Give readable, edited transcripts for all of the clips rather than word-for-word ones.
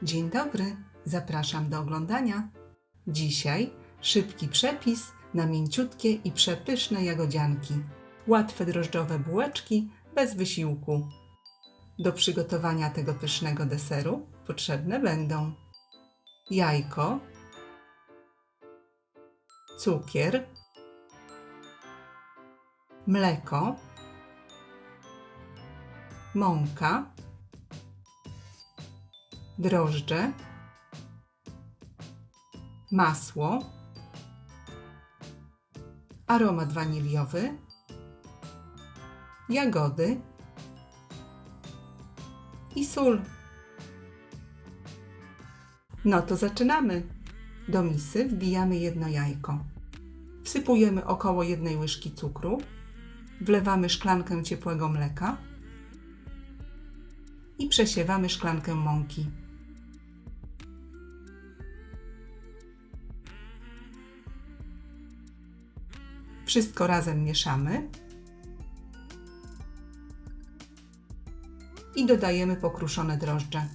Dzień dobry, zapraszam do oglądania. Dzisiaj szybki przepis na mięciutkie i przepyszne jagodzianki. Łatwe drożdżowe bułeczki bez wysiłku. Do przygotowania tego pysznego deseru potrzebne będą jajko, cukier, mleko, mąka, drożdże, masło, aromat waniliowy, jagody i sól. No to zaczynamy. Do misy wbijamy jedno jajko. Wsypujemy około 1 łyżki cukru, wlewamy szklankę ciepłego mleka i przesiewamy szklankę mąki. Wszystko razem mieszamy i dodajemy pokruszone drożdże.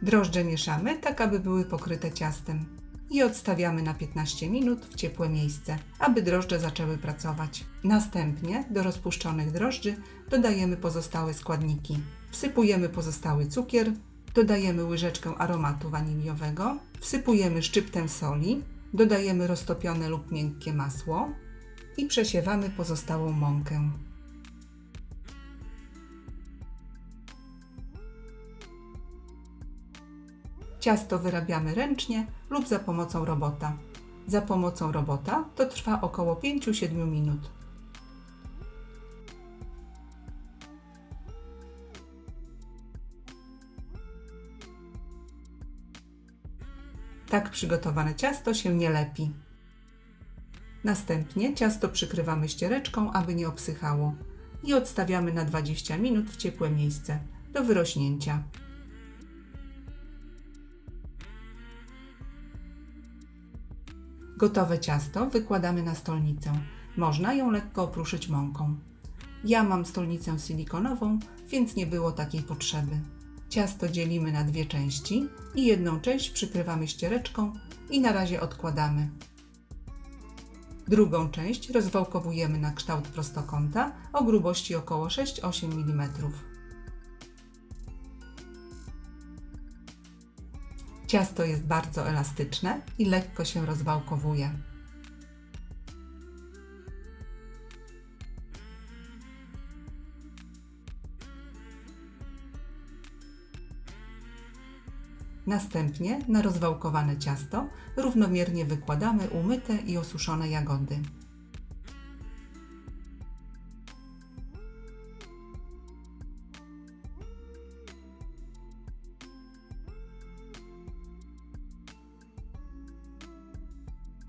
Drożdże mieszamy tak, aby były pokryte ciastem i odstawiamy na 15 minut w ciepłe miejsce, aby drożdże zaczęły pracować. Następnie do rozpuszczonych drożdży dodajemy pozostałe składniki. Wsypujemy pozostały cukier, dodajemy łyżeczkę aromatu waniliowego, wsypujemy szczyptę soli, dodajemy roztopione lub miękkie masło i przesiewamy pozostałą mąkę. Ciasto wyrabiamy ręcznie lub za pomocą robota. Za pomocą robota to trwa około 5-7 minut. Tak przygotowane ciasto się nie lepi. Następnie ciasto przykrywamy ściereczką, aby nie obsychało i odstawiamy na 20 minut w ciepłe miejsce do wyrośnięcia. Gotowe ciasto wykładamy na stolnicę. Można ją lekko opruszyć mąką. Ja mam stolnicę silikonową, więc nie było takiej potrzeby. Ciasto dzielimy na 2 części i jedną część przykrywamy ściereczką i na razie odkładamy. Drugą część rozwałkowujemy na kształt prostokąta o grubości około 6-8 mm. Ciasto jest bardzo elastyczne i lekko się rozwałkowuje. Następnie na rozwałkowane ciasto równomiernie wykładamy umyte i osuszone jagody.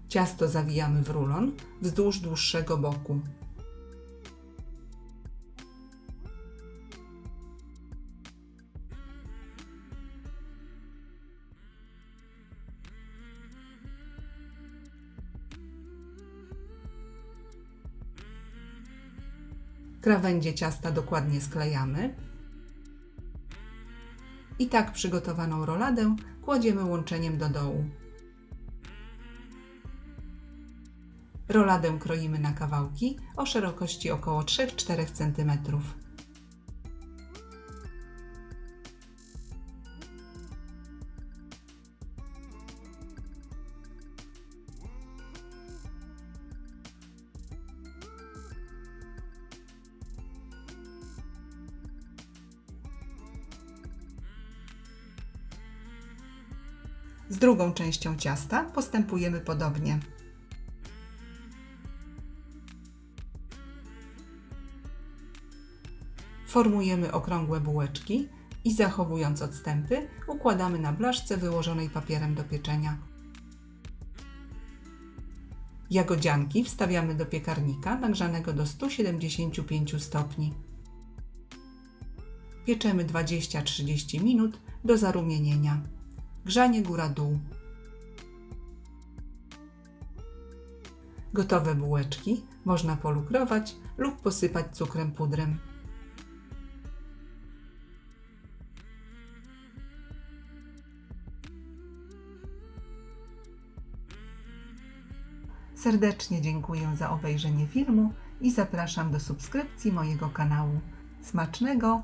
Ciasto zawijamy w rulon wzdłuż dłuższego boku. Krawędzie ciasta dokładnie sklejamy i tak przygotowaną roladę kładziemy łączeniem do dołu. Roladę kroimy na kawałki o szerokości około 3-4 cm. Z drugą częścią ciasta postępujemy podobnie. Formujemy okrągłe bułeczki i zachowując odstępy, układamy na blaszce wyłożonej papierem do pieczenia. Jagodzianki wstawiamy do piekarnika nagrzanego do 175 stopni. Pieczemy 20-30 minut do zarumienienia. Grzanie góra-dół. Gotowe bułeczki można polukrować lub posypać cukrem pudrem. Serdecznie dziękuję za obejrzenie filmu i zapraszam do subskrypcji mojego kanału. Smacznego!